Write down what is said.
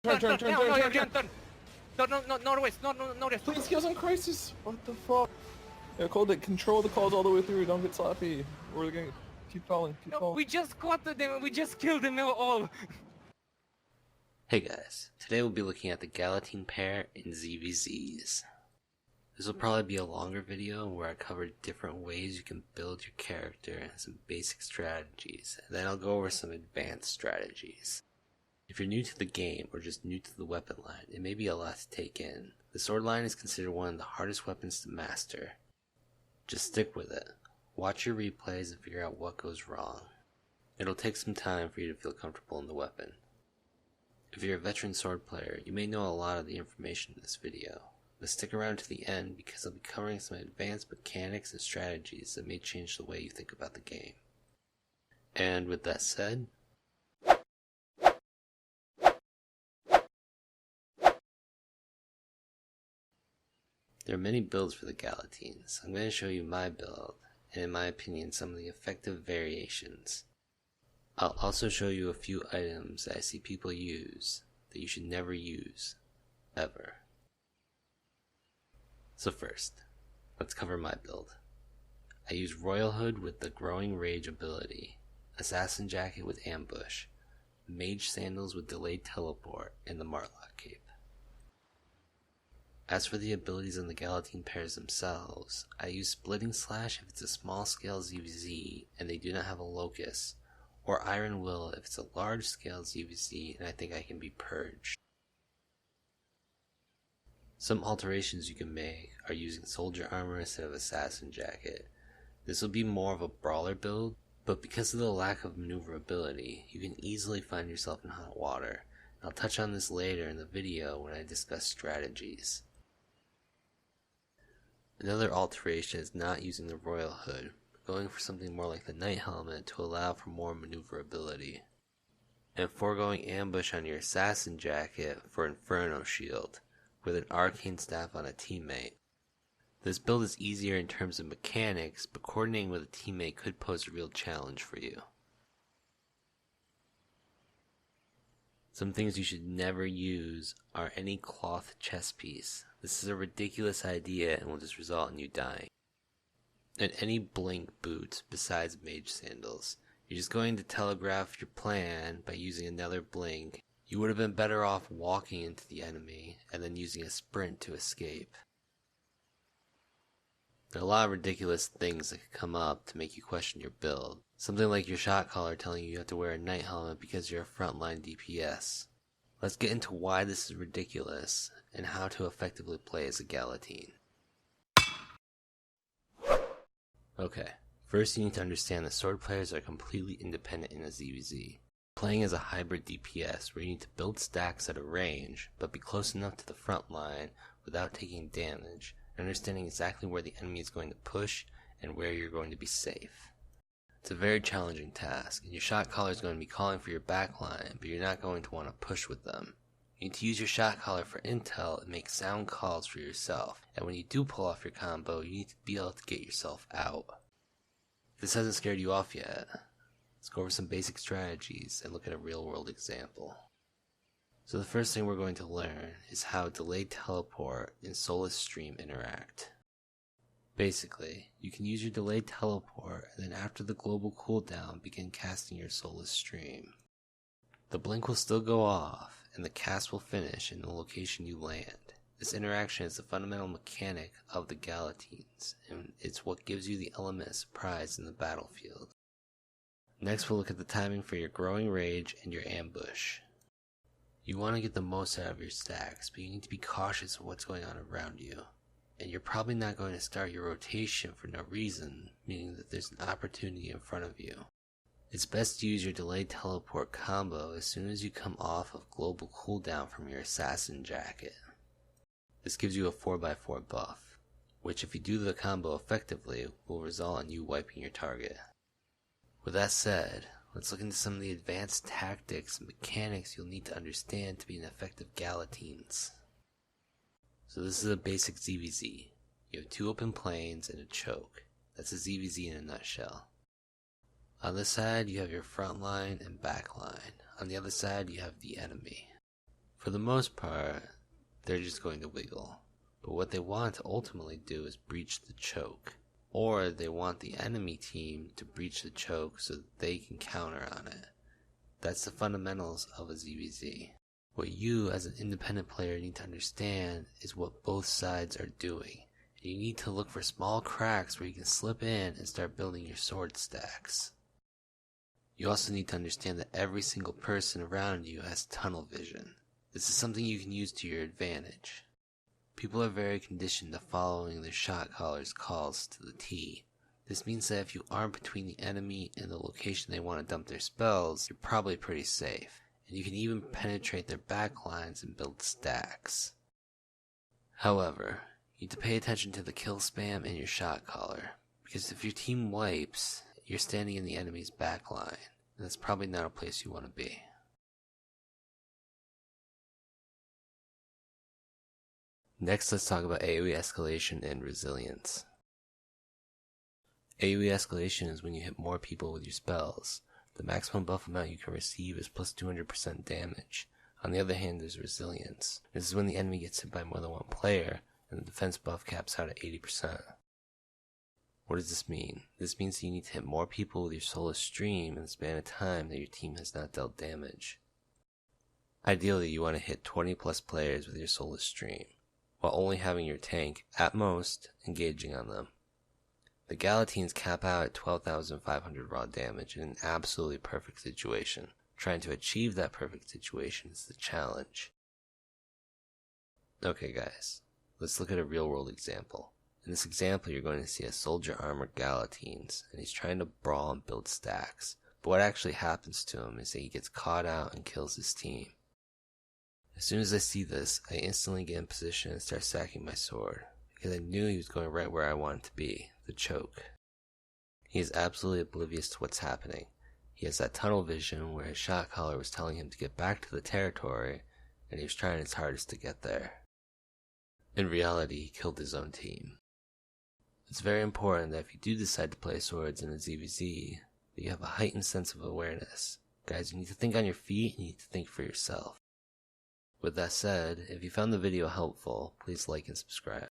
Turn. No risk. No risk. Please give us some crisis. What the fuck? Yeah, call it. Control the calls all the way through. Don't get sloppy. We're gonna keep calling. No, we just caught them. We just killed them all. Hey guys, today we'll be looking at the Galatine pair in ZvZs. This will probably be a longer video where I cover different ways you can build your character and some basic strategies, and then I'll go over some advanced strategies. If you're new to the game or just new to the weapon line, it may be a lot to take in. The sword line is considered one of the hardest weapons to master. Just stick with it. Watch your replays and figure out what goes wrong. It'll take some time for you to feel comfortable in the weapon. If you're a veteran sword player, you may know a lot of the information in this video, but stick around to the end because I'll be covering some advanced mechanics and strategies that may change the way you think about the game. And with that said, there are many builds for the Galatines. I'm going to show you my build, and in my opinion some of the effective variations. I'll also show you a few items that I see people use that you should never use, ever. So first, let's cover my build. I use Royal Hood with the Growing Rage ability, Assassin Jacket with Ambush, Mage Sandals with Delayed Teleport, and the Marlock Cape. As for the abilities on the Galatine pairs themselves, I use Splitting Slash if it's a small scale ZvZ and they do not have a locus, or Iron Will if it's a large scale ZvZ and I think I can be purged. Some alterations you can make are using Soldier Armor instead of Assassin Jacket. This will be more of a brawler build, but because of the lack of maneuverability, you can easily find yourself in hot water. I'll touch on this later in the video when I discuss strategies. Another alteration is not using the Royal Hood, but going for something more like the Knight Helmet to allow for more maneuverability, and foregoing Ambush on your Assassin Jacket for Inferno Shield, with an Arcane Staff on a teammate. This build is easier in terms of mechanics, but coordinating with a teammate could pose a real challenge for you. Some things you should never use are any cloth chest piece. This is a ridiculous idea and will just result in you dying. And any blink boots besides Mage Sandals. You're just going to telegraph your plan by using another blink. You would have been better off walking into the enemy and then using a sprint to escape. There are a lot of ridiculous things that could come up to make you question your build. Something like your shot caller telling you have to wear a Knight Helmet because you're a frontline DPS. Let's get into why this is ridiculous and how to effectively play as a Galatine. Okay, first you need to understand that sword players are completely independent in a ZvZ. Playing as a hybrid DPS where you need to build stacks at a range, but be close enough to the front line without taking damage, and understanding exactly where the enemy is going to push and where you're going to be safe. It's a very challenging task, and your shot caller is going to be calling for your backline, but you're not going to want to push with them. You need to use your shot caller for intel and make sound calls for yourself, and when you do pull off your combo, you need to be able to get yourself out. If this hasn't scared you off yet, let's go over some basic strategies and look at a real world example. So the first thing we're going to learn is how Delayed Teleport and Soulless Stream interact. Basically, you can use your Delayed Teleport and then after the global cooldown begin casting your Soulless Stream. The blink will still go off and the cast will finish in the location you land. This interaction is the fundamental mechanic of the Galatines, and it's what gives you the element of surprise in the battlefield. Next we'll look at the timing for your Growing Rage and your Ambush. You want to get the most out of your stacks, but you need to be cautious of what's going on around you. And you're probably not going to start your rotation for no reason, meaning that there's an opportunity in front of you. It's best to use your Delayed Teleport combo as soon as you come off of global cooldown from your Assassin Jacket. This gives you a 4x4 buff, which if you do the combo effectively, will result in you wiping your target. With that said, let's look into some of the advanced tactics and mechanics you'll need to understand to be an effective Galatines. So this is a basic ZvZ. You have two open planes and a choke. That's a ZvZ in a nutshell. On this side you have your front line and back line. On the other side you have the enemy. For the most part, they're just going to wiggle. But what they want to ultimately do is breach the choke. Or they want the enemy team to breach the choke so that they can counter on it. That's the fundamentals of a ZvZ. What you as an independent player need to understand is what both sides are doing. And you need to look for small cracks where you can slip in and start building your sword stacks. You also need to understand that every single person around you has tunnel vision. This is something you can use to your advantage. People are very conditioned to following their shot caller's calls to the T. This means that if you aren't between the enemy and the location they want to dump their spells, you're probably pretty safe, and you can even penetrate their backlines and build stacks. However, you need to pay attention to the kill spam and your shot caller, because if your team wipes, you're standing in the enemy's backline, and that's probably not a place you want to be. Next, let's talk about AoE escalation and resilience. AoE escalation is when you hit more people with your spells. The maximum buff amount you can receive is plus 200% damage. On the other hand, there's resilience. This is when the enemy gets hit by more than one player, and the defense buff caps out at 80%. What does this mean? This means you need to hit more people with your Soulless Stream in the span of time that your team has not dealt damage. Ideally, you want to hit 20 plus players with your Soulless Stream, while only having your tank, at most, engaging on them. The Galatines cap out at 12,500 raw damage in an absolutely perfect situation. Trying to achieve that perfect situation is the challenge. Okay guys, let's look at a real world example. In this example, you're going to see a soldier armored Galatines, and he's trying to brawl and build stacks. But what actually happens to him is that he gets caught out and kills his team. As soon as I see this, I instantly get in position and start sacking my sword, because I knew he was going right where I wanted to be, the choke. He is absolutely oblivious to what's happening. He has that tunnel vision where his shot caller was telling him to get back to the territory, and he was trying his hardest to get there. In reality, he killed his own team. It's very important that if you do decide to play swords in a ZvZ, that you have a heightened sense of awareness. Guys, you need to think on your feet, and you need to think for yourself. With that said, if you found the video helpful, please like and subscribe.